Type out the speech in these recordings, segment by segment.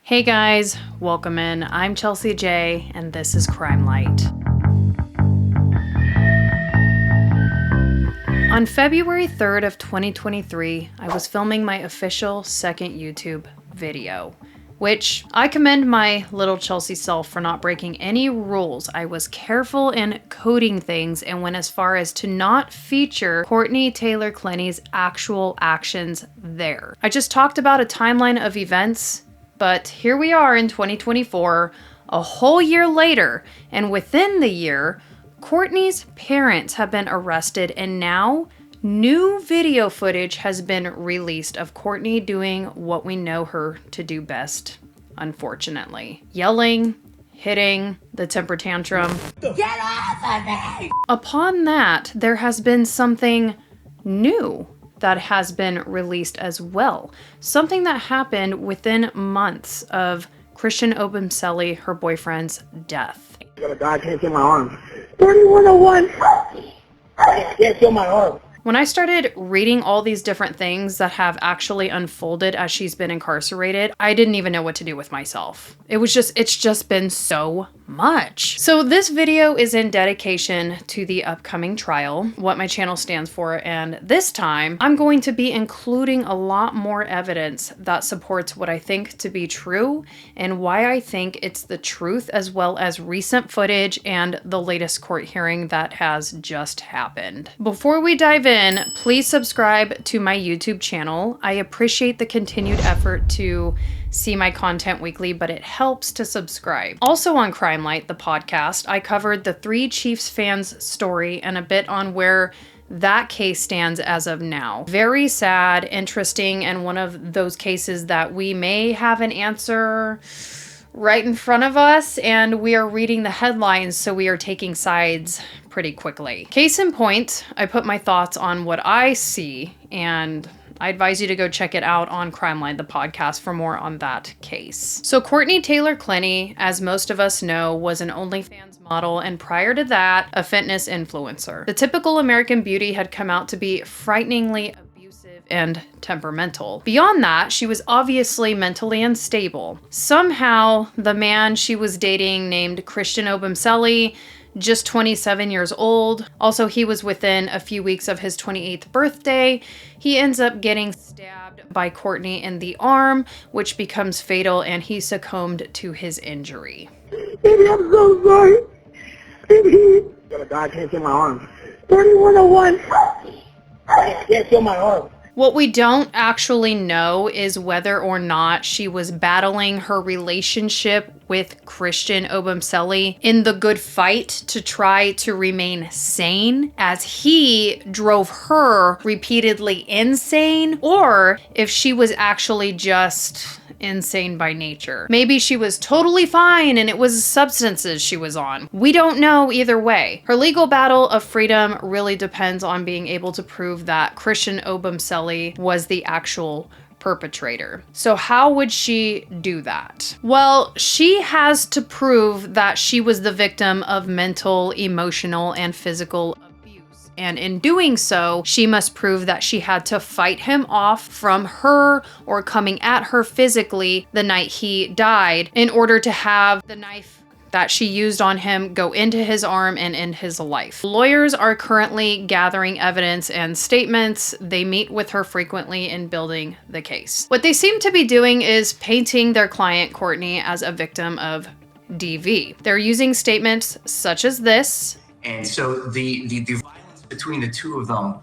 Hey guys, welcome in. I'm Chelsea J, and this is Crime Light. On February 3rd of 2023, I was filming my official second YouTube video, which I commend my little Chelsea self for not breaking any rules. I was careful in coding things and went as far as to not feature Courtney Taylor Clenney's actual actions there. I just talked about a timeline of events. But here we are in 2024, a whole year later, and within the year, Courtney's parents have been arrested, and now new video footage has been released of Courtney doing what we know her to do best, unfortunately. Yelling, hitting, the temper tantrum. Get off of me! Upon that, there has been something new that has been released as well. Something that happened within months of Christian Obumseli, her boyfriend's death. I got a guy, can't feel my arm. 3101! I can't feel my arm. When I started reading all these different things that have actually unfolded as she's been incarcerated, I didn't even know what to do with myself. It's just been so much. So this video is in dedication to the upcoming trial, what my channel stands for, and this time I'm going to be including a lot more evidence that supports what I think to be true and why I think it's the truth, as well as recent footage and the latest court hearing that has just happened. Before we dive in, please subscribe to my YouTube channel. I appreciate the continued effort to see my content weekly, but it helps to subscribe. Also on Crime Light, the podcast, I covered the 3 Chiefs fans story and a bit on where that case stands as of now. Very sad, interesting, and one of those cases that we may have an answer right in front of us, and we are reading the headlines, so we are taking sides pretty quickly. Case in point, I put my thoughts on what I see, and I advise you to go check it out on Crime Line, the podcast, for more on that case. So Courtney Taylor Clenney, as most of us know, was an OnlyFans model, and prior to that, a fitness influencer. The typical American beauty had come out to be frighteningly abusive and temperamental. Beyond that, she was obviously mentally unstable. Somehow, the man she was dating, named Christian Obumseli, just 27 years old. Also, he was within a few weeks of his 28th birthday. He ends up getting stabbed by Courtney in the arm, which becomes fatal, and he succumbed to his injury. Baby, I'm so sorry. Baby. I got a guy, can't feel my arm. 3101! I can't feel my arm. What we don't actually know is whether or not she was battling her relationship with Christian Obumseli in the good fight to try to remain sane, as he drove her repeatedly insane, or if she was actually just insane by nature. Maybe she was totally fine and it was substances she was on. We don't know either way. Her legal battle of freedom really depends on being able to prove that Christian Obumseli was the actual perpetrator. So how would she do that? Well, she has to prove that she was the victim of mental, emotional, and physical abuse. And in doing so, she must prove that she had to fight him off from her or coming at her physically the night he died in order to have the knife that she used on him go into his arm and end his life. Lawyers are currently gathering evidence and statements. They meet with her frequently in building the case. What they seem to be doing is painting their client Courtney as a victim of DV. They're using statements such as this. And so the violence between the two of them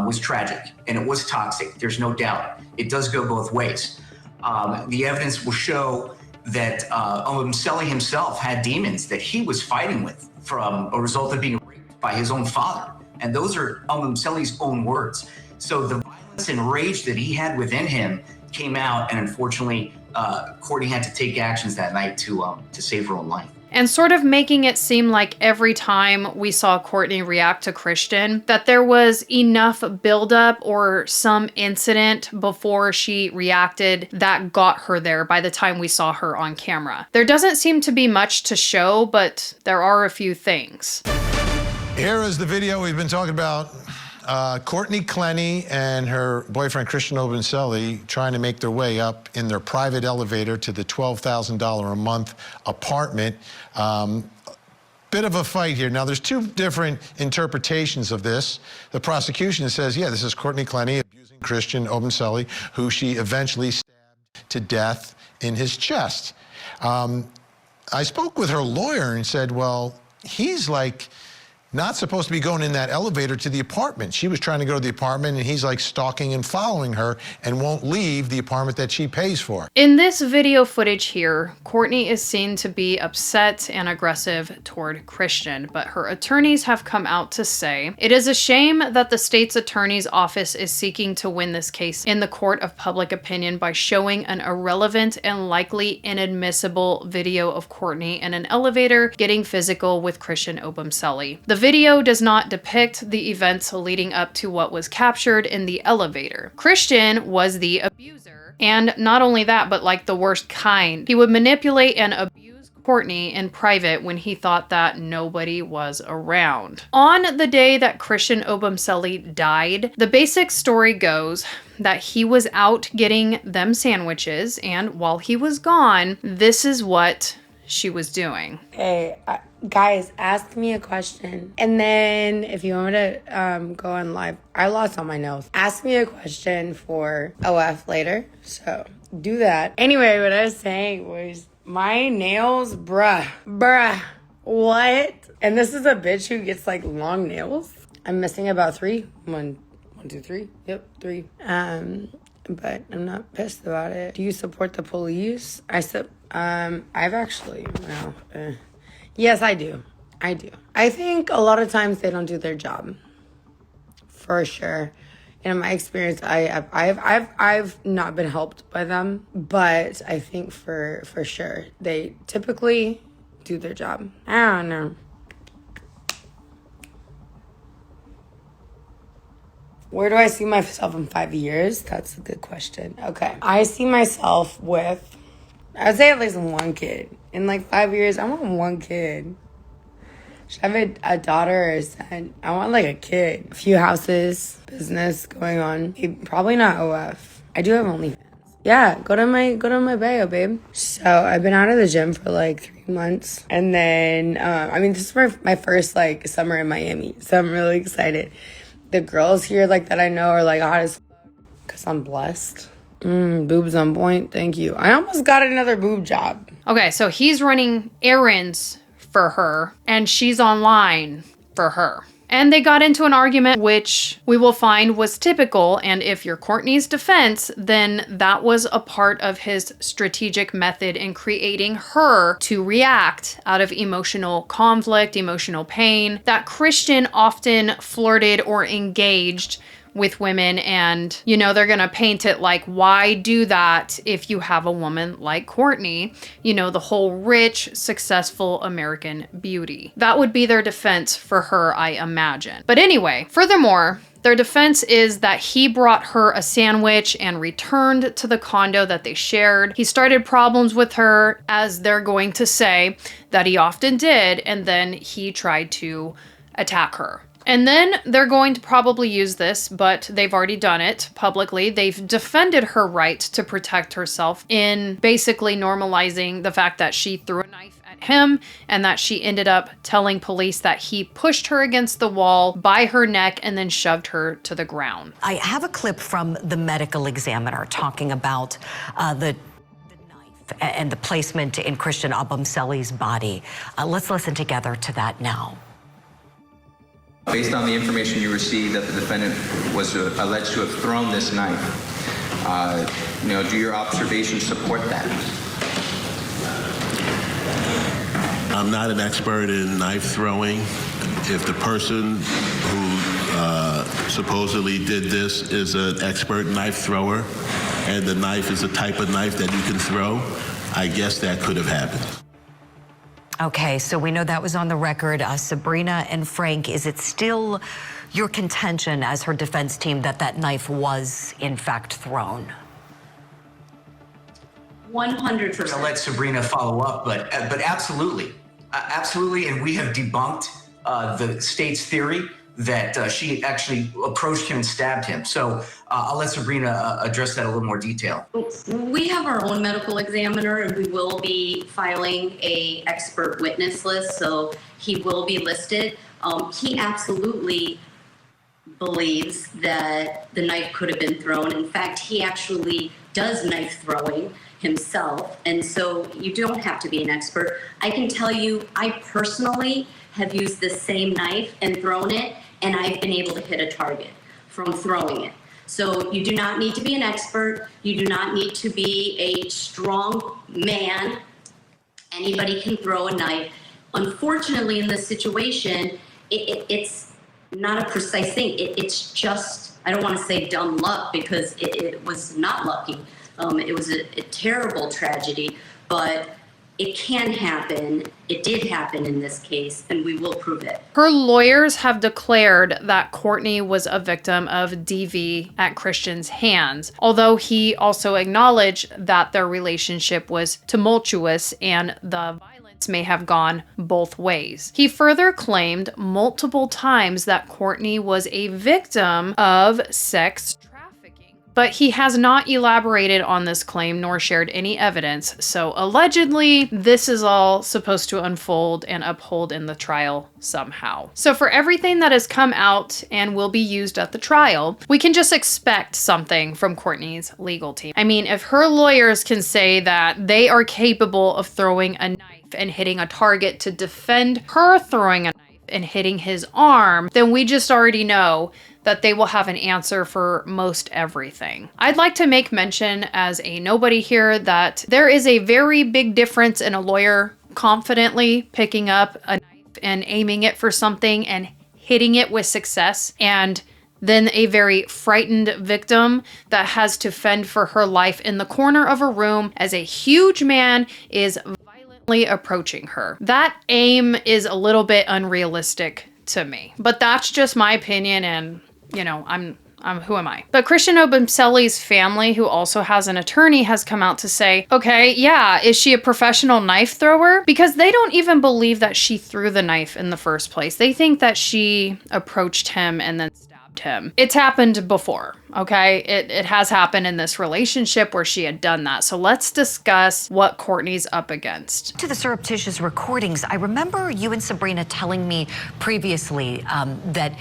was tragic, and it was toxic. There's no doubt. It does go both ways. The evidence will show that Obumseli himself had demons that he was fighting with from a result of being raped by his own father. And those are Obumseli's own words. So the violence and rage that he had within him came out, and unfortunately, Courtney had to take actions that night to save her own life. And sort of making it seem like every time we saw Courtney react to Christian, that there was enough buildup or some incident before she reacted that got her there by the time we saw her on camera. There doesn't seem to be much to show, but there are a few things. Here is the video we've been talking about Courtney Clenney and her boyfriend Christian Obumseli trying to make their way up in their private elevator to the $12,000 a month apartment. Bit of a fight here. Now, there's two different interpretations of this. The prosecution says, yeah, this is Courtney Clenney abusing Christian Obumseli, who she eventually stabbed to death in his chest. I spoke with her lawyer and said, well, he's like not supposed to be going in that elevator to the apartment. She was trying to go to the apartment, and he's like stalking and following her and won't leave the apartment that she pays for. In this video footage here, Courtney is seen to be upset and aggressive toward Christian, but her attorneys have come out to say it is a shame that the state's attorney's office is seeking to win this case in the court of public opinion by showing an irrelevant and likely inadmissible video of Courtney in an elevator getting physical with Christian Obumseli. The video does not depict the events leading up to what was captured in the elevator. Christian was the abuser, and not only that, but like the worst kind. He would manipulate and abuse Courtney in private when he thought that nobody was around. On the day that Christian Obumseli died, the basic story goes that he was out getting them sandwiches, and while he was gone, this is what she was doing. Hey, guys, ask me a question. And then if you want me to go on live, I lost all my nails. Ask me a question for OF later. So do that. Anyway, what I was saying was my nails, bruh, what? And this is a bitch who gets like long nails. I'm missing about 3. 1, 2, 3. Yep, 3. But I'm not pissed about it. Do you support the police? I've actually, yes, I do. I think a lot of times they don't do their job. For sure. In my experience, I've not been helped by them, but I think for sure they typically do their job. I don't know. Where do I see myself in 5 years? That's a good question. Okay. I see myself with, I'd say at least 1 kid. In like 5 years, I want 1 kid. Should I have a daughter or a son? I want like a kid. A few houses, business going on. Probably not OF. I do have OnlyFans. Yeah, go to my bio, babe. So I've been out of the gym for like 3 months. And then, this is my first like summer in Miami. So I'm really excited. The girls here like that I know are like hot as fuck because I'm blessed. Boobs on point. Thank you. I almost got another boob job. Okay, so he's running errands for her, and she's online for her. And they got into an argument, which we will find was typical, and if you're Courtney's defense, then that was a part of his strategic method in creating her to react out of emotional conflict, emotional pain, that Christian often flirted or engaged with women, and they're gonna paint it like, why do that if you have a woman like Courtney, the whole rich, successful American beauty. That would be their defense for her, I imagine. But anyway, furthermore, their defense is that he brought her a sandwich and returned to the condo that they shared. He started problems with her, as they're going to say that he often did, and then he tried to attack her. And then they're going to probably use this, but they've already done it publicly. They've defended her right to protect herself in basically normalizing the fact that she threw a knife at him and that she ended up telling police that he pushed her against the wall by her neck and then shoved her to the ground. I have a clip from the medical examiner talking about the knife and the placement in Christian Obumseli's body. Let's listen together to that now. Based on the information you received that the defendant was alleged to have thrown this knife, do your observations support that? I'm not an expert in knife throwing. If the person who supposedly did this is an expert knife thrower, and the knife is a type of knife that you can throw, I guess that could have happened. Okay, so we know that was on the record. Sabrina and Frank, is it still your contention as her defense team that that knife was in fact thrown? 100%. I'll let Sabrina follow up, but absolutely, absolutely, and we have debunked the state's theory that she actually approached him and stabbed him. So I'll let Sabrina address that in a little more detail. We have our own medical examiner, and we will be filing a expert witness list, so he will be listed. He absolutely believes that the knife could have been thrown. In fact, he actually does knife throwing himself, and so you don't have to be an expert. I can tell you, I personally have used the same knife and thrown it, and I've been able to hit a target from throwing it. So you do not need to be an expert. You do not need to be a strong man. Anybody can throw a knife. Unfortunately, in this situation, it's not a precise thing. It's just, I don't want to say dumb luck, because it was not lucky. It was a terrible tragedy, but it can happen. It did happen in this case, and we will prove it. Her lawyers have declared that Courtney was a victim of DV at Christian's hands, although he also acknowledged that their relationship was tumultuous and the violence may have gone both ways. He further claimed multiple times that Courtney was a victim of sex trafficking, but he has not elaborated on this claim nor shared any evidence, so allegedly this is all supposed to unfold and uphold in the trial somehow. So for everything that has come out and will be used at the trial, we can just expect something from Courtney's legal team. I mean, if her lawyers can say that they are capable of throwing a knife and hitting a target to defend her throwing a knife and hitting his arm, then we just already know that they will have an answer for most everything. I'd like to make mention as a nobody here that there is a very big difference in a lawyer confidently picking up a knife and aiming it for something and hitting it with success, and then a very frightened victim that has to fend for her life in the corner of a room as a huge man is violently approaching her. That aim is a little bit unrealistic to me, but that's just my opinion, and you know, I'm who am I? But Christian Obumseli's family, who also has an attorney, has come out to say, okay, yeah, is she a professional knife thrower? Because they don't even believe that she threw the knife in the first place. They think that she approached him and then stabbed him. It's happened before, okay? It has happened in this relationship where she had done that. So let's discuss what Courtney's up against. To the surreptitious recordings, I remember you and Sabrina telling me previously that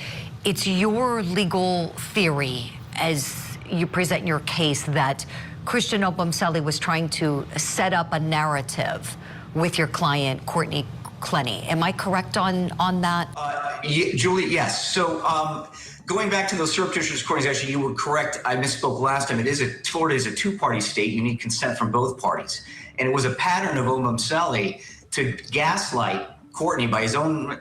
it's your legal theory, as you present your case, that Christian Obumseli was trying to set up a narrative with your client, Courtney Clenney. Am I correct on that? Julie, yes. So going back to those surreptitious recordings, actually, you were correct. I misspoke last time. Florida is a two-party state. You need consent from both parties. And it was a pattern of Obumseli to gaslight Courtney by his own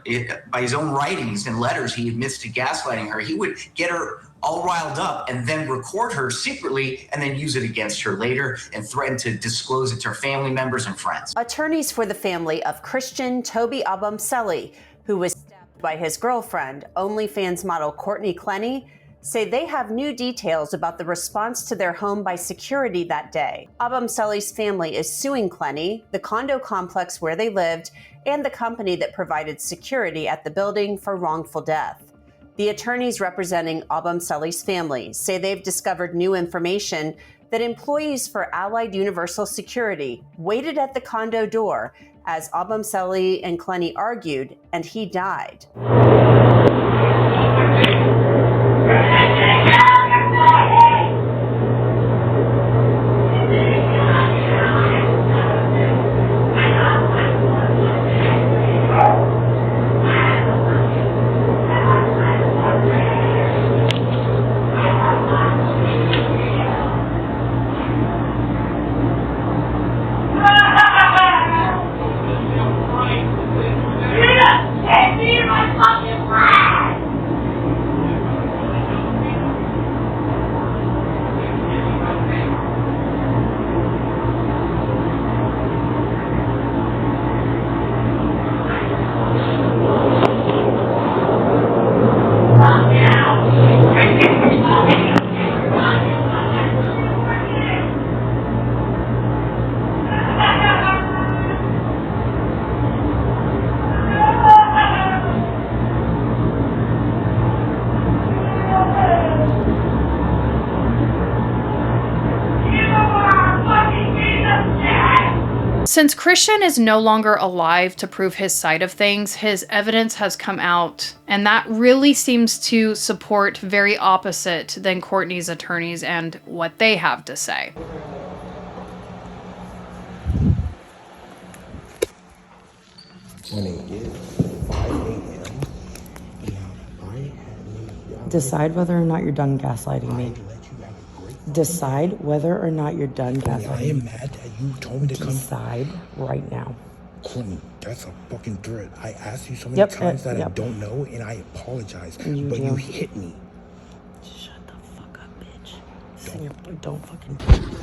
writings and letters. He admits to gaslighting her. He would get her all riled up and then record her secretly and then use it against her later and threaten to disclose it to her family members and friends. Attorneys for the family of Christian Toby Obumseli, who was stabbed by his girlfriend, OnlyFans model Courtney Clenney, say they have new details about the response to their home by security that day. Obumseli's family is suing Clenney, the condo complex where they lived, and the company that provided security at the building for wrongful death. The attorneys representing Obumseli's family say they've discovered new information that employees for Allied Universal Security waited at the condo door as Obumseli and Clenney argued, and he died. My Since Christian is no longer alive to prove his side of things, his evidence has come out, and that really seems to support very opposite than Courtney's attorneys and what they have to say. When it is 5 a.m. Decide whether or not you're done gaslighting me. Decide whether or not you're done gaslighting me. I am mad that you told me to come. Decide right now. Courtney, that's a fucking threat. I asked you so many times that I don't know, and I apologize. But you hit me. Shut the fuck up, bitch. Don't fucking.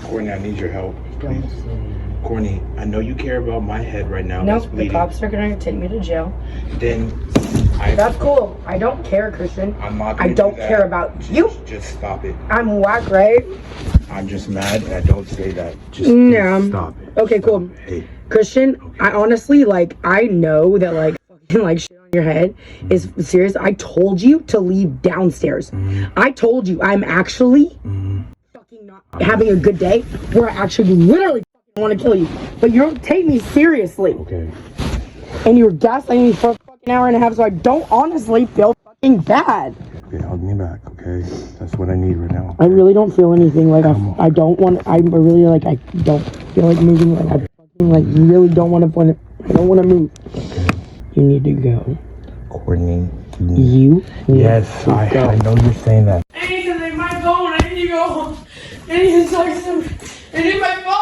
Courtney, I need your help, please. Courtney, I know you care about my head right now. No, the cops are gonna take me to jail. Then that's cool. I don't care, Christian. I'm not. I don't care about you. Just stop it. I'm whack, right? I'm just mad, and I don't say that. Just stop it. Okay, stop cool. It. Hey. Christian, okay. I honestly, like, I know that, like, fucking, like, shit on your head is serious. I told you to leave downstairs. I told you I'm actually fucking not having a good day where I actually literally want to kill you. But you don't take me seriously. Okay. And you were gaslighting me for a fucking hour and a half, so I don't honestly feel fucking bad. Okay, hug me back, okay? That's what I need right now. I really don't feel anything. Like, I don't want, I really, like, I don't feel like moving. Like, I fucking, like, really don't want to, I don't want to move. Okay. You need to go. Courtney. You? Yes, I know you're saying that. I need to leave my phone. I need to go. I need to talk to them. I need my phone.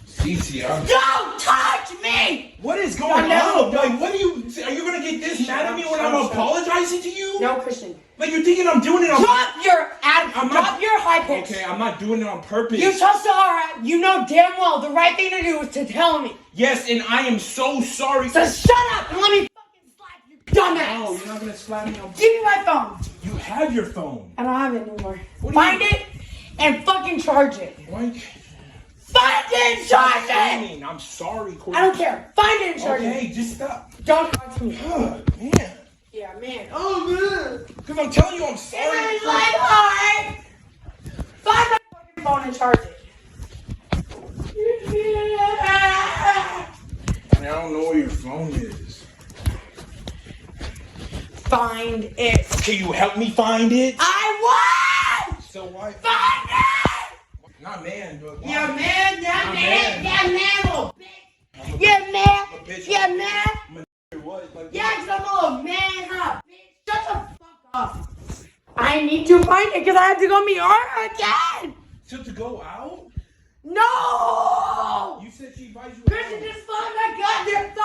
Cece, Don't touch me! What is going on? Like, what are you gonna get this mad at me when I'm apologizing to you? No, Christian. Like, you're thinking I'm doing it on Drop your attitude. Drop your high pitch. Okay, I'm not doing it on purpose. You told Sahara, you know damn well the right thing to do is to tell me. Yes, and I am so sorry. So shut up and let me fucking slap you, dumbass. No, you're not gonna slap me. Give me my phone. You have your phone. I don't have it anymore. Find it and fucking charge it. What? Find it and charge it! I'm sorry, Courtney. I don't care. Find it and charge it. Okay, just stop. Don't talk to me. Oh, man. Yeah, man. Oh, man. Because I'm telling you I'm sorry. It's like hard. Find my fucking phone and charge it. I don't know where your phone is. Find it. Can you help me find it? I won! So why? Find it! Not man, but why? Yeah, man. Yeah, man. Yeah, man, little bitch. Yeah, man. Yeah, man. Yeah, because I'm a little man, huh, bitch? Shut the fuck up. I need to find it because I have to go meet her again. So to go out? No! You said she invited you Christian, just find my goddamn phone!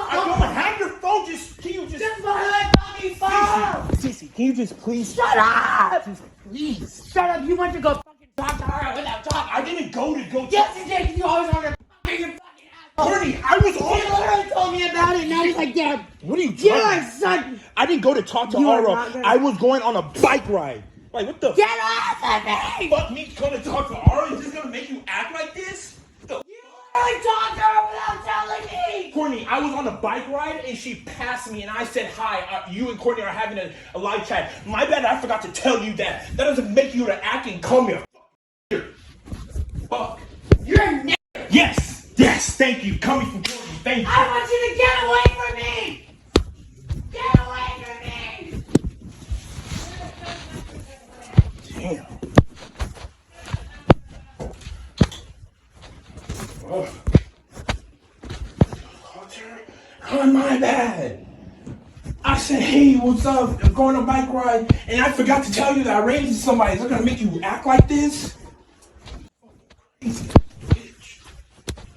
I don't have your phone. Can you just find my fucking phone! Sissy, can you just please? Shut up! Just please. Shut up! You went to go fucking talk to her without talking. I didn't go. Yes, you did. You always want to fucking asshole. Courtney, I was on. He literally told me about it. Now he's like, yeah. What are you talking about? Yeah, son. I didn't go to talk to Ara. I was going on a bike ride. Like, what the? Get off of me! Fuck me going to talk to Ara? Is this gonna make you act like this? You literally talked to her without telling me! Courtney, I was on a bike ride and she passed me and I said hi. You and Courtney are having a live chat. My bad, I forgot to tell you that. That doesn't make you to act and call me a fuck. You're a n***. Yes, thank you. Coming from Courtney, thank you. I want you to get away from me! Get away from me! Damn. Oh. Oh, my bad. I said, hey, what's up? I'm going on a bike ride, and I forgot to tell you that I ran into somebody. Is that gonna make you act like this? Crazy bitch.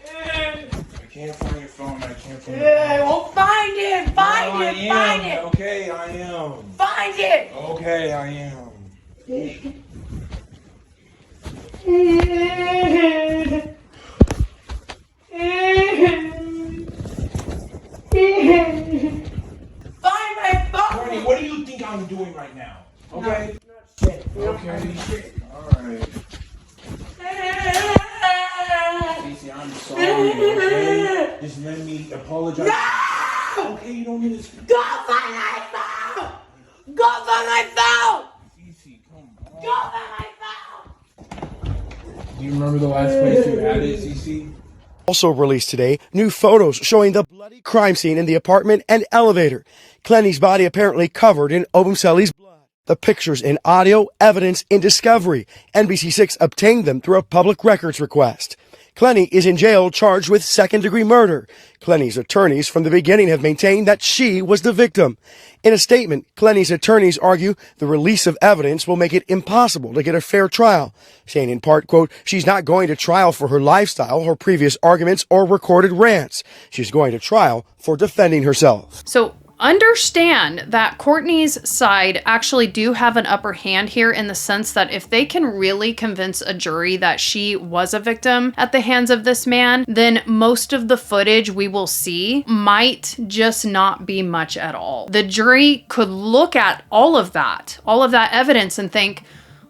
I can't find your phone. I can't find your phone. Well, find it! Find it! Okay, I am. Find it! Okay, I am. Find my phone! Courtney, what do you think I'm doing right now? Okay? Okay. Alright. Stacey, I'm sorry, okay? Just let me apologize. No! Okay, you don't need to... Go find my phone! Go find my phone! Stacey, come on. Go find my phone! Do you remember the last place you had it, Cece? Also released today, new photos showing the bloody crime scene in the apartment and elevator. Clenney's body apparently covered in Obumseli's blood. The pictures and audio evidence in discovery. NBC6 obtained them through a public records request. Courtney is in jail charged with second-degree murder. Courtney's attorneys from the beginning have maintained that she was the victim. In a statement, Courtney's attorneys argue the release of evidence will make it impossible to get a fair trial, saying in part, quote, she's not going to trial for her lifestyle, her previous arguments, or recorded rants. She's going to trial for defending herself. So understand that Courtney's side actually do have an upper hand here in the sense that if they can really convince a jury that she was a victim at the hands of this man, then most of the footage we will see might just not be much at all. The jury could look at all of that evidence and think,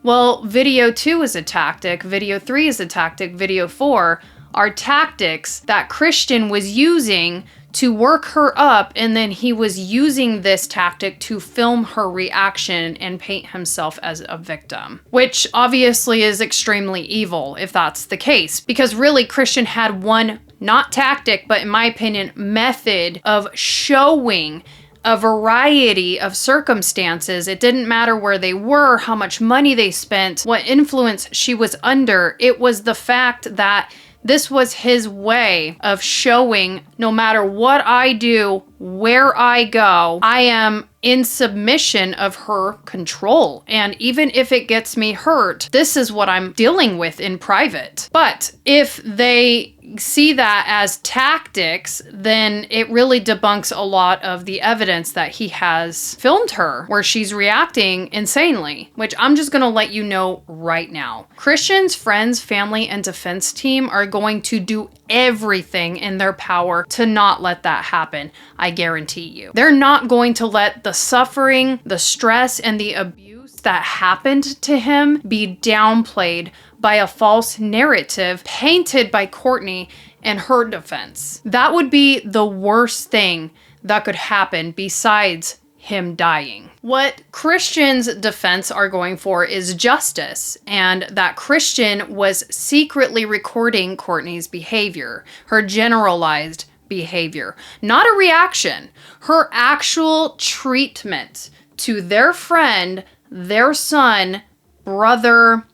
well, video 2 is a tactic, video 3 is a tactic, video 4 are tactics that Christian was using to work her up, and then he was using this tactic to film her reaction and paint himself as a victim, which obviously is extremely evil if that's the case, because really Christian had one, not tactic, but in my opinion, method of showing a variety of circumstances. It didn't matter where they were, how much money they spent, what influence she was under. It was the fact that this was his way of showing no matter what I do, where I go, I am in submission of her control. And even if it gets me hurt, this is what I'm dealing with in private. But if they see that as tactics, then it really debunks a lot of the evidence that he has filmed her where she's reacting insanely, which I'm just gonna let you know right now. Christian's friends, family, and defense team are going to do everything in their power to not let that happen. I guarantee you. They're not going to let the suffering, the stress, and the abuse that happened to him be downplayed by a false narrative painted by Courtney and her defense. That would be the worst thing that could happen besides him dying. What Christian's defense are going for is justice, and that Christian was secretly recording Courtney's behavior, her generalized behavior, not a reaction, her actual treatment to their friend, their son, brother,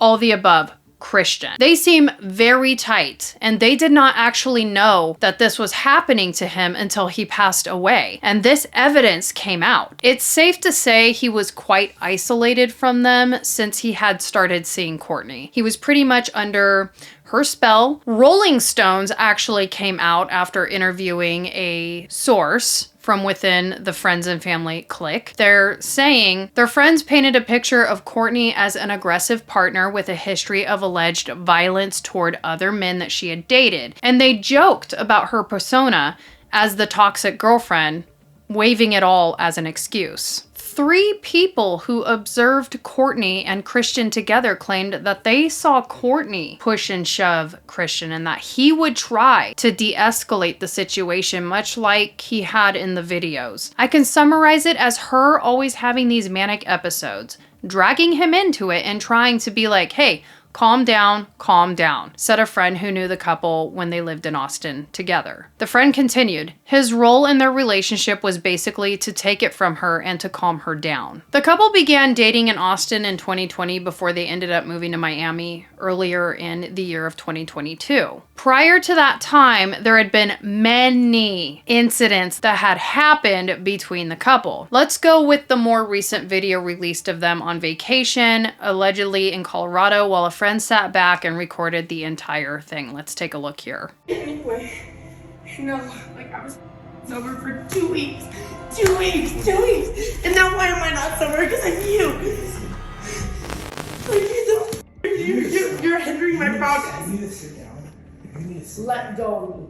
all the above, Christian. They seem very tight, and they did not actually know that this was happening to him until he passed away. And this evidence came out. It's safe to say he was quite isolated from them since he had started seeing Courtney. He was pretty much under her spell. Rolling Stones actually came out after interviewing a source from within the friends and family clique. They're saying their friends painted a picture of Courtney as an aggressive partner with a history of alleged violence toward other men that she had dated. And they joked about her persona as the toxic girlfriend, waving it all as an excuse. 3 people who observed Courtney and Christian together claimed that they saw Courtney push and shove Christian and that he would try to de-escalate the situation much like he had in the videos. I can summarize it as her always having these manic episodes, dragging him into it and trying to be like, hey, calm down, said a friend who knew the couple when they lived in Austin together. The friend continued, his role in their relationship was basically to take it from her and to calm her down. The couple began dating in Austin in 2020 before they ended up moving to Miami earlier in the year of 2022. Prior to that time, there had been many incidents that had happened between the couple. Let's go with the more recent video released of them on vacation, allegedly in Colorado, while a friend sat back and recorded the entire thing. Let's take a look here. Anyway, I was sober for 2 weeks. 2 weeks. And now why am I not sober? Because of you. You're hindering my progress. You need to sit down. Let go.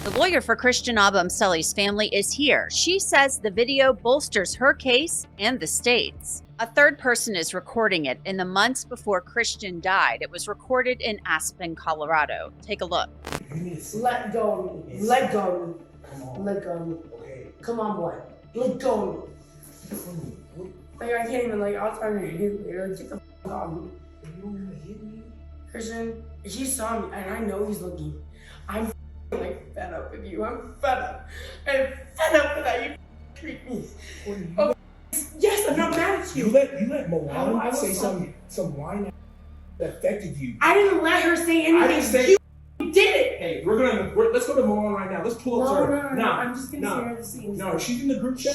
The lawyer for Christian Obumseli's family is here. She says the video bolsters her case and the state's. A third person is recording it in the months before Christian died. It was recorded in Aspen, Colorado. Take a look. Let go. Let go. Okay. Come on, boy. Let go. I can't even, I'll try to hit you later. Get the f*** off me. You don't want to hit me? Christian, he saw me, and I know he's looking. you. I'm fed up. I'm fed up with how you treat me. Oh, yes, I'm not mad at you. You let Milan say some line that affected you. I didn't let her say anything. I didn't say. You did it. Hey, let's go to Milan right now. Let's pull up to her. No, I'm just gonna say her the scenes. No, she's in the group chat.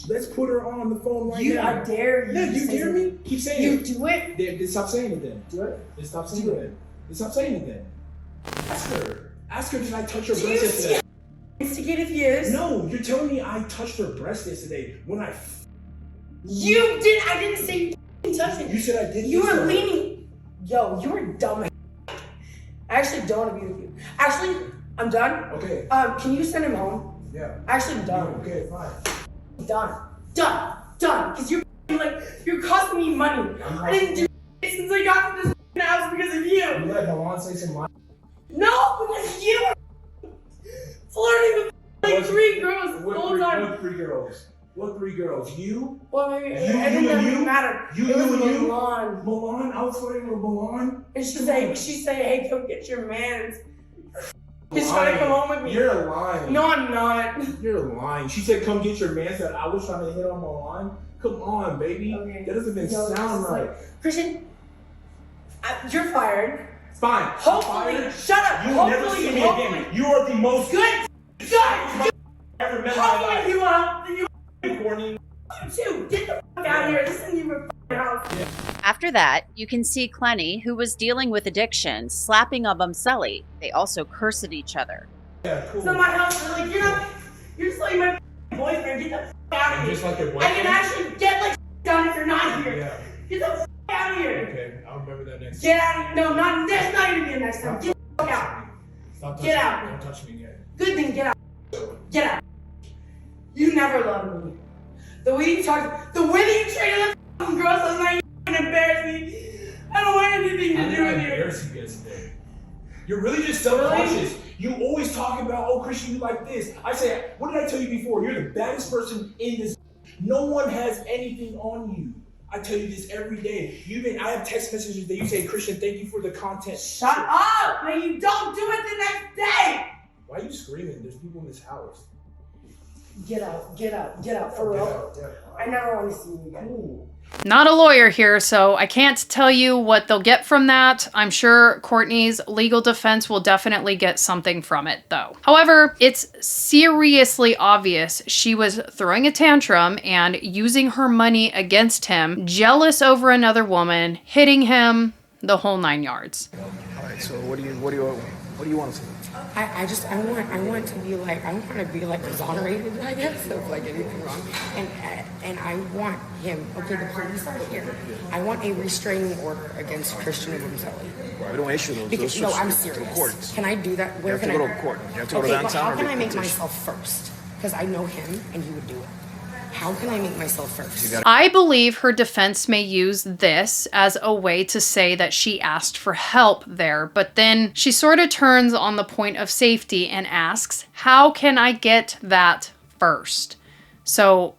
Let's put her on the phone right now. I dare you. No, you dare me? Keep saying it. You do it. Then stop saying it then. Do it. Then stop saying it then. Then stop saying it then. Ask her. Ask her, did I touch her breast yesterday? Instigative years. No, you're telling me I touched her breast yesterday when I. You did. I didn't say you touched it. You said I did. You were leaning. Yo, you were dumb. I actually don't want to be with you. Actually, I'm done. Okay. Can you send him home? Yeah. Actually, I'm done. Okay, fine. Done. Because you're costing me money. I didn't do it since I got to this house because of you. You let Milan say some line. No, because you were flirting with like 3 girls the whole time. What 3 girls? What 3 girls? You? Well, it didn't matter. You? Milan. Milan? I was flirting with Milan? And she said, hey, come get your mans. He's trying to come home with me. You're lying. No, I'm not. You're lying. She said, come get your man. Said I was trying to hit on Milan. Come on, baby. Okay. That doesn't even sound right. Christian, you're fired. Fine. Hopefully, shut up. You will never see me again. You are the most good. ever met in my life. You are. Courtney. You too. Get the fuck out of here. This isn't even a house. After that, you can see Clenney, who was dealing with addiction, slapping Obumseli. They also cursed at each other. Yeah, cool. It's not my house. You're just like my boyfriend. Get the fuck out of here. Just like your boyfriend? I can actually get like done if you're not here. Yeah. Get the fuck out of here. Okay, I'll remember that next time. Get out. No, that's not gonna be the next time. Get the fuck out. Stop Get out. Don't touch me again. Good thing, get out. Get out. You never loved me. The way you talked, the way that you treated the girls last night, you embarrassed me. I don't want anything to do with you. Embarrass you yesterday. You're really just self-conscious. You always talk about, oh, Christian, you like this. I say, what did I tell you before? You're the baddest person in this. No one has anything on you. I tell you this every day. I have text messages that you say, Christian, thank you for the content. Shut up! But you don't do it the next day! Why are you screaming? There's people in this house. Get out, for real. I never want to see you again. Ooh. Not a lawyer here, so I can't tell you what they'll get from that. I'm sure Courtney's legal defense will definitely get something from it, though. However, it's seriously obvious she was throwing a tantrum and using her money against him, jealous over another woman, hitting him, the whole 9 yards. All right, so what do you want to say? I want to be like exonerated, I guess, of like anything wrong. And I want him, okay, the police are here. I want a restraining order against Christian Obumseli. Well, we don't issue those. Because, no, I'm serious. Can I do that? Where you have to go to court. You have to go to downtown. How can I make myself first? Because I know him and he would do it. How can I make myself first? I believe her defense may use this as a way to say that she asked for help there, but then she sort of turns on the point of safety and asks, how can I get that first? So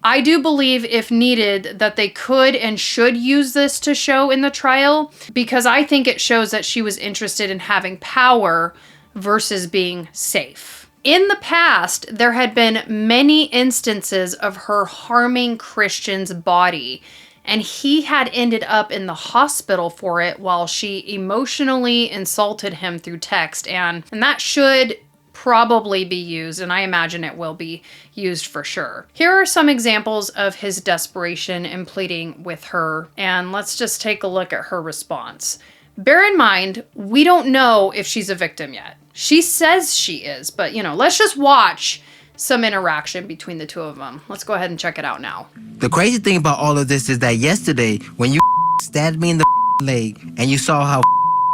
I do believe, if needed, that they could and should use this to show in the trial, because I think it shows that she was interested in having power versus being safe. In the past, there had been many instances of her harming Christian's body, and he had ended up in the hospital for it while she emotionally insulted him through text, and that should probably be used, and I imagine it will be used for sure. Here are some examples of his desperation in pleading with her, and let's just take a look at her response. Bear in mind, we don't know if she's a victim yet. She says she is, but let's just watch some interaction between the two of them. Let's go ahead and check it out now. The crazy thing about all of this is that yesterday, when you stabbed me in the leg and you saw how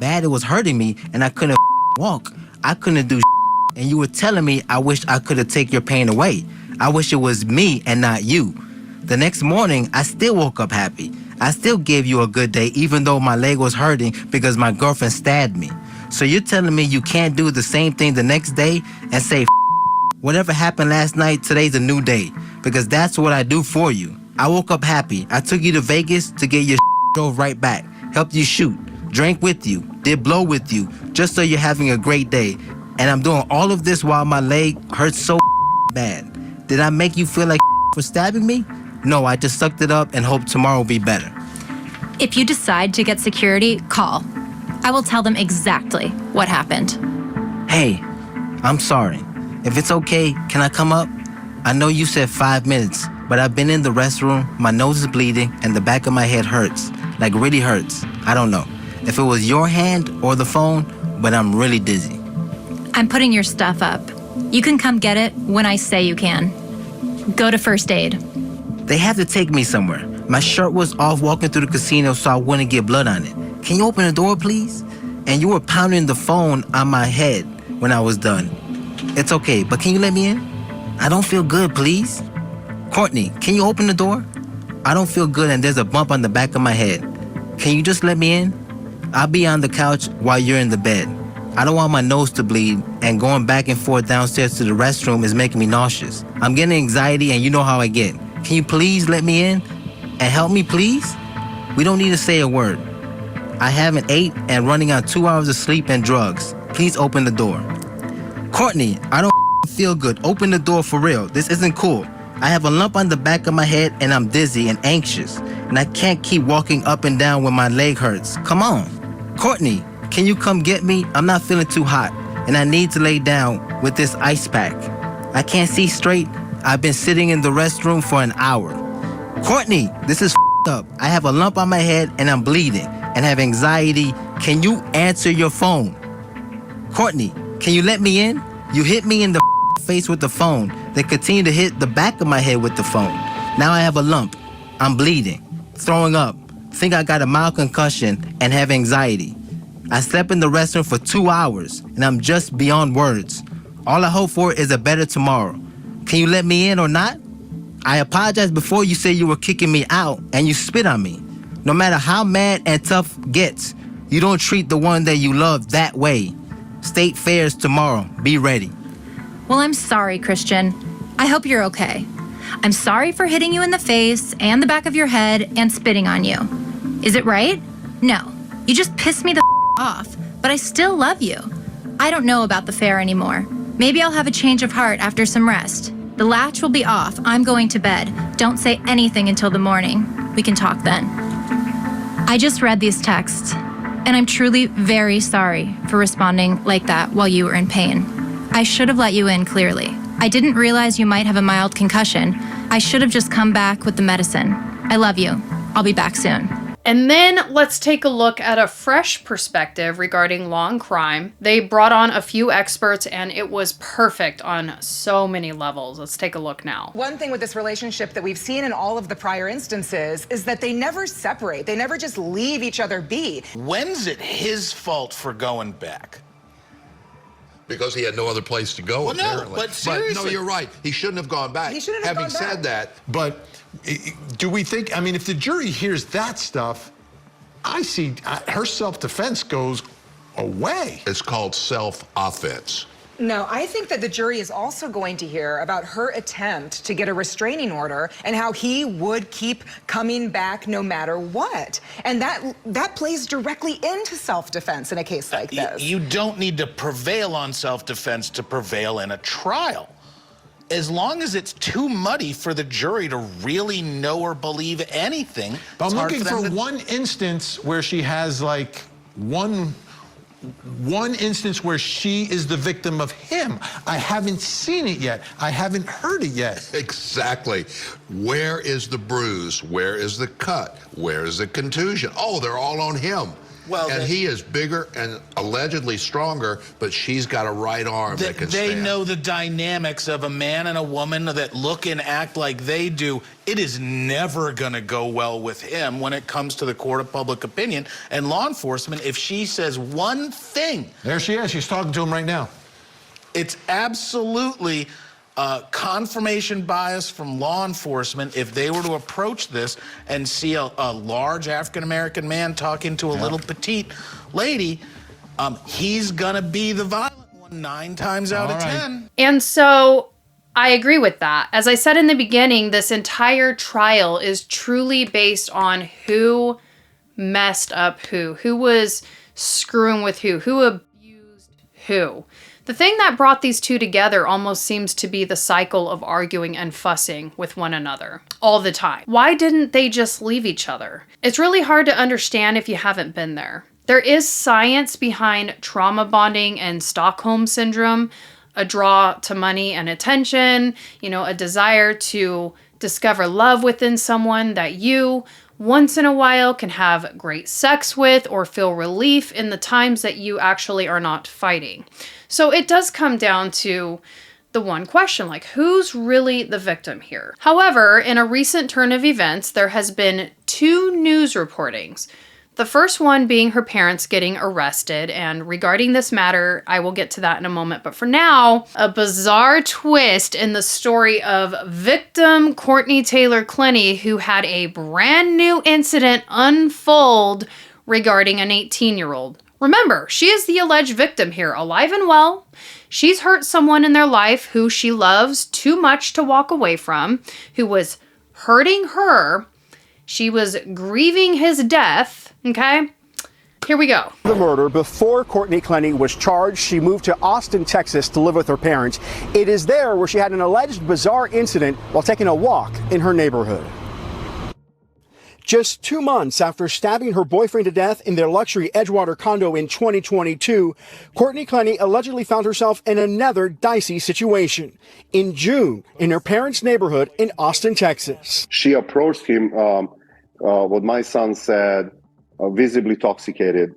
bad it was hurting me and I couldn't walk, I couldn't do and you were telling me I wish I could have taken your pain away. I wish it was me and not you. The next morning, I still woke up happy. I still gave you a good day even though my leg was hurting because my girlfriend stabbed me. So you're telling me you can't do the same thing the next day and say, whatever happened last night, today's a new day, because that's what I do for you. I woke up happy. I took you to Vegas to get your drove right back, helped you shoot, drank with you, did blow with you, just so you're having a great day. And I'm doing all of this while my leg hurts so bad. Did I make you feel like for stabbing me? No, I just sucked it up and hope tomorrow will be better. If you decide to get security, call. I will tell them exactly what happened. Hey, I'm sorry. If it's okay, can I come up? I know you said 5 minutes, but I've been in the restroom, my nose is bleeding, and the back of my head hurts. Like really hurts. I don't know if it was your hand or the phone, but I'm really dizzy. I'm putting your stuff up. You can come get it when I say you can. Go to first aid. They have to take me somewhere. My shirt was off walking through the casino so I wouldn't get blood on it. Can you open the door, please? And you were pounding the phone on my head when I was done. It's okay, but can you let me in? I don't feel good, please. Courtney, can you open the door? I don't feel good and there's a bump on the back of my head. Can you just let me in? I'll be on the couch while you're in the bed. I don't want my nose to bleed, and going back and forth downstairs to the restroom is making me nauseous. I'm getting anxiety and you know how I get. Can you please let me in? And help me, please? We don't need to say a word. I haven't ate and running on 2 hours of sleep and drugs. Please open the door. Courtney, I don't feel good. Open the door for real. This isn't cool. I have a lump on the back of my head and I'm dizzy and anxious. And I can't keep walking up and down when my leg hurts. Come on. Courtney, can you come get me? I'm not feeling too hot and I need to lay down with this ice pack. I can't see straight. I've been sitting in the restroom for an hour. Courtney, this is up. I have a lump on my head and I'm bleeding and have anxiety. Can you answer your phone? Courtney, can you let me in? You hit me in the face with the phone, then continue to hit the back of my head with the phone. Now I have a lump. I'm bleeding, throwing up, think I got a mild concussion and have anxiety. I slept in the restroom for 2 hours and I'm just beyond words. All I hope for is a better tomorrow. Can you let me in or not? I apologized before you said you were kicking me out and you spit on me. No matter how mad and tough gets, you don't treat the one that you love that way. State fairs tomorrow. Be ready. Well, I'm sorry, Christian. I hope you're okay. I'm sorry for hitting you in the face and the back of your head and spitting on you. Is it right? No. You just pissed me the off, but I still love you. I don't know about the fair anymore. Maybe I'll have a change of heart after some rest. The latch will be off. I'm going to bed. Don't say anything until the morning. We can talk then. I just read these texts, and I'm truly very sorry for responding like that while you were in pain. I should have let you in clearly. I didn't realize you might have a mild concussion. I should have just come back with the medicine. I love you. I'll be back soon. And then let's take a look at a fresh perspective regarding law and crime. They brought on a few experts and it was perfect on so many levels. Let's take a look now. One thing with this relationship that we've seen in all of the prior instances is that they never separate. They never just leave each other be. When's it his fault for going back? Because he had no other place to go, well, apparently. No, but seriously. But no, you're right. He shouldn't have gone back. He shouldn't have Having gone back. said that, But do we think, I mean, if the jury hears that stuff, I see her self-defense goes away. it's called self-offense. No, I think that the jury is also going to hear about her attempt to get a restraining order and how he would keep coming back no matter what. And that plays directly into self-defense in a case like this. You don't need to prevail on self-defense to prevail in a trial. As long as it's too muddy for the jury to really know or believe anything. But I'm it's hard looking them for to- one instance where she has like one instance where she is the victim of him. I haven't seen it yet. I haven't heard it yet. Exactly. Where is the bruise? Where is the cut? Where is the contusion? Oh, they're all on him. Well, and he is bigger and allegedly stronger, but she's got a right arm that can They stand. know the dynamics of a man and a woman that look and act like they do. It is never going to go well with him when it comes to the court of public opinion and law enforcement. If she says one thing. There she is. She's talking to him right now. It's absolutely confirmation bias from law enforcement if they were to approach this and see a large African-American man talking to a little petite lady, he's gonna be the violent one 9 times out of 10. And so I agree with that. As I said in the beginning, this entire trial is truly based on who messed up who was screwing with who abused who. The thing that brought these two together almost seems to be the cycle of arguing and fussing with one another all the time. Why didn't they just leave each other? It's really hard to understand if you haven't been there. There is science behind trauma bonding and Stockholm syndrome, a draw to money and attention, a desire to discover love within someone that you, once in a while, can have great sex with or feel relief in the times that you actually are not fighting. So it does come down to the one question, like, who's really the victim here? However, in a recent turn of events, there has been 2 news reportings. The first one being her parents getting arrested, and regarding this matter, I will get to that in a moment. But for now, a bizarre twist in the story of victim Courtney Taylor Clenney, who had a brand new incident unfold regarding an 18-year-old. Remember, she is the alleged victim here, alive and well. She's hurt someone in their life who she loves too much to walk away from, who was hurting her. She was grieving his death. Okay, here we go. The murder, before Courtney Clenney was charged, she moved to Austin, Texas to live with her parents. It is there where she had an alleged bizarre incident while taking a walk in her neighborhood. Just 2 months after stabbing her boyfriend to death in their luxury Edgewater condo in 2022, Courtney Clenney allegedly found herself in another dicey situation in June in her parents' neighborhood in Austin, Texas. She approached him, what my son said, visibly intoxicated,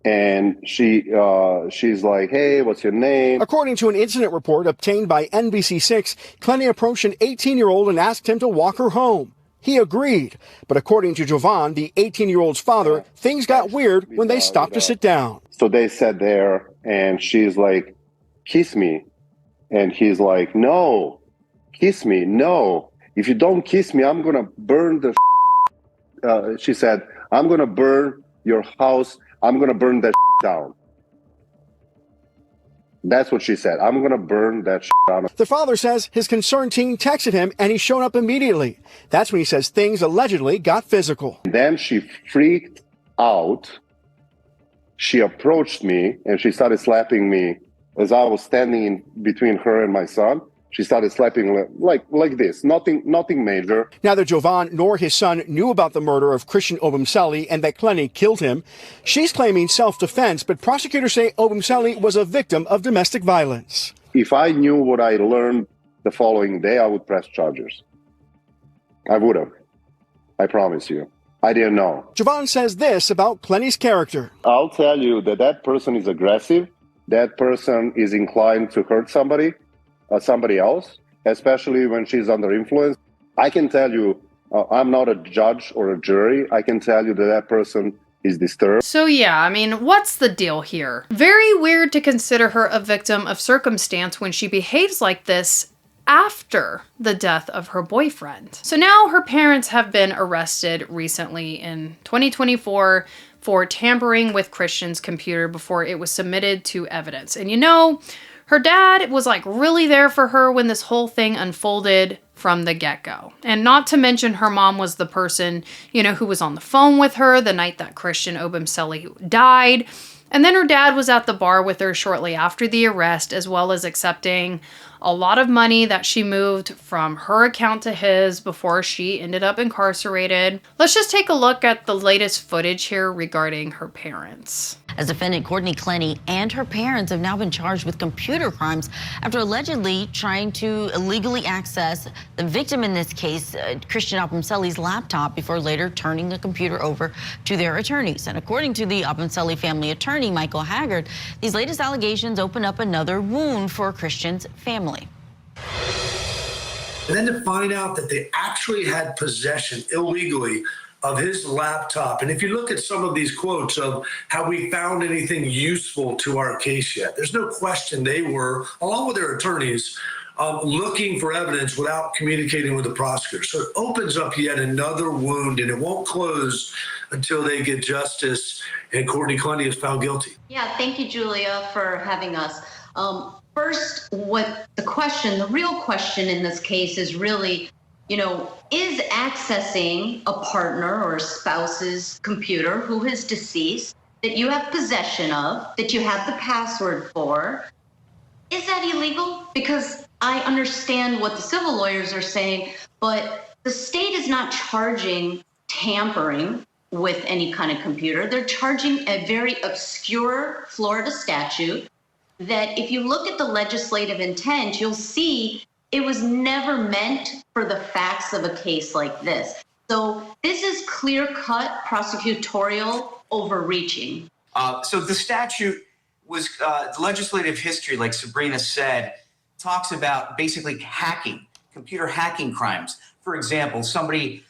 and she's like, "Hey, what's your name?" According to an incident report obtained by NBC6, Clenney approached an 18-year-old and asked him to walk her home. He agreed, but according to Jovan, the 18-year-old's father, things got weird when they stopped to sit down. So they sat there, and she's like, "Kiss me," and he's like, "No, kiss me, no. If you don't kiss me, I'm gonna burn the." She said, "I'm going to burn your house. I'm going to burn that down." That's what she said. "I'm going to burn that down." The father says his concerned teen texted him and he showed up immediately. That's when he says things allegedly got physical. Then she freaked out. She approached me and she started slapping me as I was standing in between her and my son. She started slapping like this, nothing major. Neither Jovan nor his son knew about the murder of Christian Obumseli and that Clenney killed him. She's claiming self-defense, but prosecutors say Obumseli was a victim of domestic violence. If I knew what I learned the following day, I would press charges. I would have. I promise you. I didn't know. Jovan says this about Clenney's character. I'll tell you that person is aggressive. That person is inclined to hurt somebody else, especially when she's under influence. I can tell you, I'm not a judge or a jury. I can tell you that person is disturbed. So yeah, I mean, what's the deal here? Very weird to consider her a victim of circumstance when she behaves like this after the death of her boyfriend. So now her parents have been arrested recently in 2024 for tampering with Christian's computer before it was submitted to evidence. And her dad was like really there for her when this whole thing unfolded from the get-go. And not to mention her mom was the person, who was on the phone with her the night that Christian Obumseli died. And then her dad was at the bar with her shortly after the arrest, as well as accepting a lot of money that she moved from her account to his before she ended up incarcerated. Let's just take a look at the latest footage here regarding her parents. As defendant Courtney Clenney and her parents have now been charged with computer crimes after allegedly trying to illegally access the victim in this case, Christian Obumseli's laptop, before later turning the computer over to their attorneys. And according to the Obumseli family attorney, Michael Haggard, these latest allegations open up another wound for Christian's family. And then to find out that they actually had possession illegally of his laptop. And if you look at some of these quotes of how we found anything useful to our case yet, there's no question they were, along with their attorneys, looking for evidence without communicating with the prosecutor. So it opens up yet another wound, and it won't close until they get justice and Courtney Clenney is found guilty. Yeah, thank you, Julia, for having us. First, the real question in this case is really, is accessing a partner or a spouse's computer who is deceased, that you have possession of, that you have the password for, Is that illegal? Because I understand what the civil lawyers are saying, but the state is not charging tampering with any kind of computer. They're charging a very obscure Florida statute that if you look at the legislative intent, you'll see it was never meant for the facts of a case like this. So this is clear-cut prosecutorial overreaching. So the statute was, the legislative history, like Sabrina said, talks about basically hacking, computer hacking crimes. For example, somebody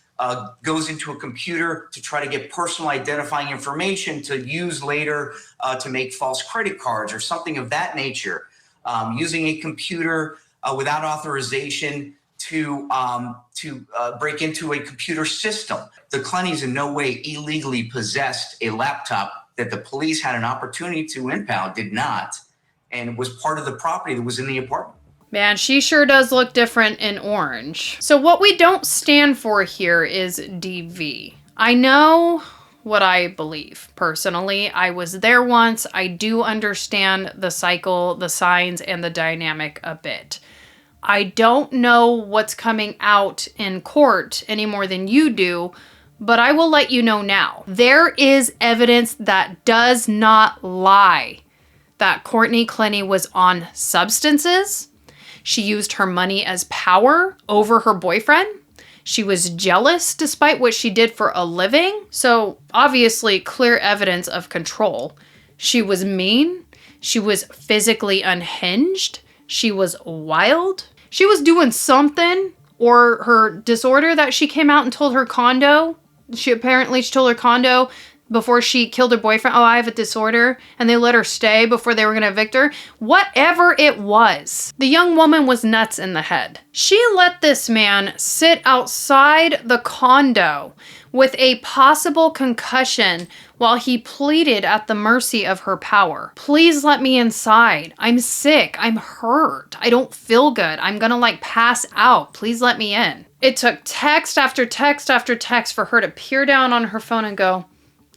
goes into a computer to try to get personal identifying information to use later to make false credit cards or something of that nature, using a computer without authorization to break into a computer system. The Clenneys in no way illegally possessed a laptop that the police had an opportunity to impound, did not, and was part of the property that was in the apartment. Man, she sure does look different in orange. So what we don't stand for here is DV. I know what I believe, personally. I was there once. I do understand the cycle, the signs, and the dynamic a bit. I don't know what's coming out in court any more than you do, but I will let you know now. There is evidence that does not lie that Courtney Clenney was on substances. She used her money as power over her boyfriend. She was jealous despite what she did for a living. So obviously clear evidence of control. She was mean. She was physically unhinged. She was wild. She was doing something, or her disorder that she came out and told her condo. She told her condo before she killed her boyfriend, oh, I have a disorder, and they let her stay before they were going to evict her. Whatever it was, the young woman was nuts in the head. She let this man sit outside the condo with a possible concussion while he pleaded at the mercy of her power. Please let me inside. I'm sick. I'm hurt. I don't feel good. I'm gonna like pass out. Please let me in. It took text after text after text for her to peer down on her phone and go,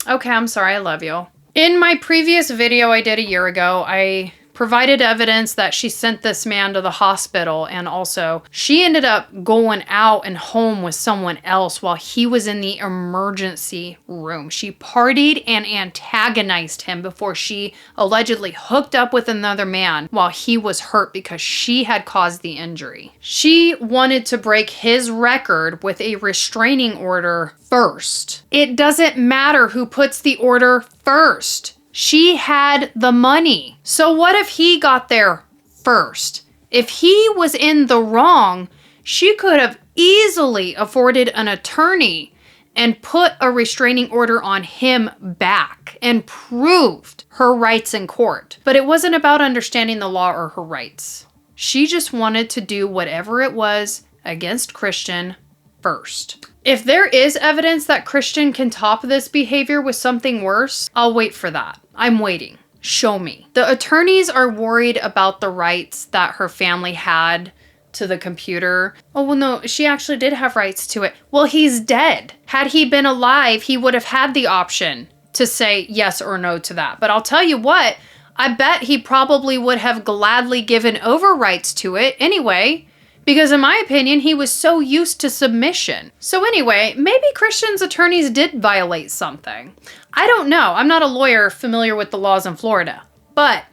okay, I'm sorry, I love you. In my previous video I did a year ago, I provided evidence that she sent this man to the hospital, and also she ended up going out and home with someone else while he was in the emergency room. She partied and antagonized him before she allegedly hooked up with another man while he was hurt because she had caused the injury. She wanted to break his record with a restraining order first. It doesn't matter who puts the order first. She had the money. So what if he got there first? If he was in the wrong, she could have easily afforded an attorney and put a restraining order on him back and proved her rights in court. But it wasn't about understanding the law or her rights. She just wanted to do whatever it was against Christian first. If there is evidence that Christian can top this behavior with something worse, I'll wait for that. I'm waiting. Show me. The attorneys are worried about the rights that her family had to the computer. Oh, well, no, she actually did have rights to it. Well, he's dead. Had he been alive, he would have had the option to say yes or no to that. But I'll tell you what, I bet he probably would have gladly given over rights to it anyway, because in my opinion, he was so used to submission. So anyway, maybe Christian's attorneys did violate something. I don't know. I'm not a lawyer familiar with the laws in Florida. But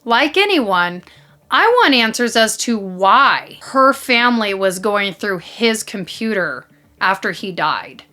like anyone, I want answers as to why her family was going through his computer after he died.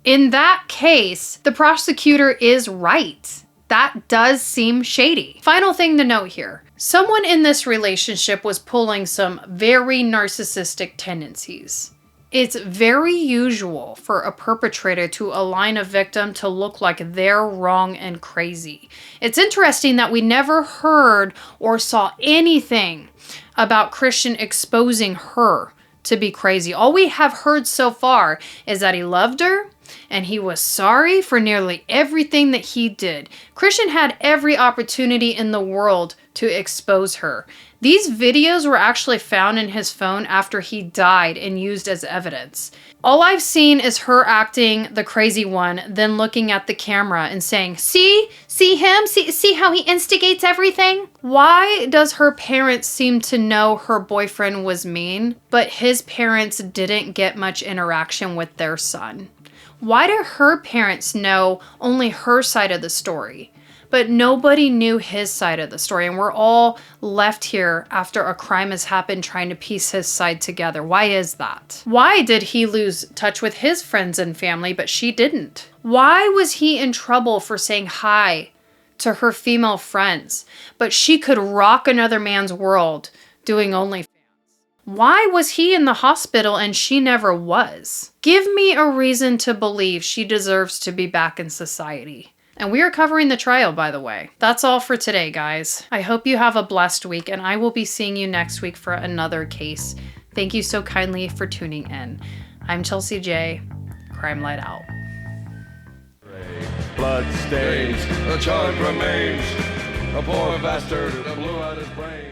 In that case, the prosecutor is right. That does seem shady. Final thing to note here. Someone in this relationship was pulling some very narcissistic tendencies. It's very usual for a perpetrator to align a victim to look like they're wrong and crazy. It's interesting that we never heard or saw anything about Christian exposing her to be crazy. All we have heard so far is that he loved her and he was sorry for nearly everything that he did. Christian had every opportunity in the world to expose her. These videos were actually found in his phone after he died and used as evidence. All I've seen is her acting the crazy one, then looking at the camera and saying, see him? See how he instigates everything? Why does her parents seem to know her boyfriend was mean, but his parents didn't get much interaction with their son? Why do her parents know only her side of the story, but nobody knew his side of the story, and we're all left here after a crime has happened trying to piece his side together? Why is that? Why did he lose touch with his friends and family, but she didn't? Why was he in trouble for saying hi to her female friends, but she could rock another man's world doing OnlyFans? Why was he in the hospital and she never was? Give me a reason to believe she deserves to be back in society. And we are covering the trial, by the way. That's all for today, guys. I hope you have a blessed week, and I will be seeing you next week for another case. Thank you so kindly for tuning in. I'm Chelsea J. Crime Light out. Blood stains, the charge remains. A poor bastard blew out his brains.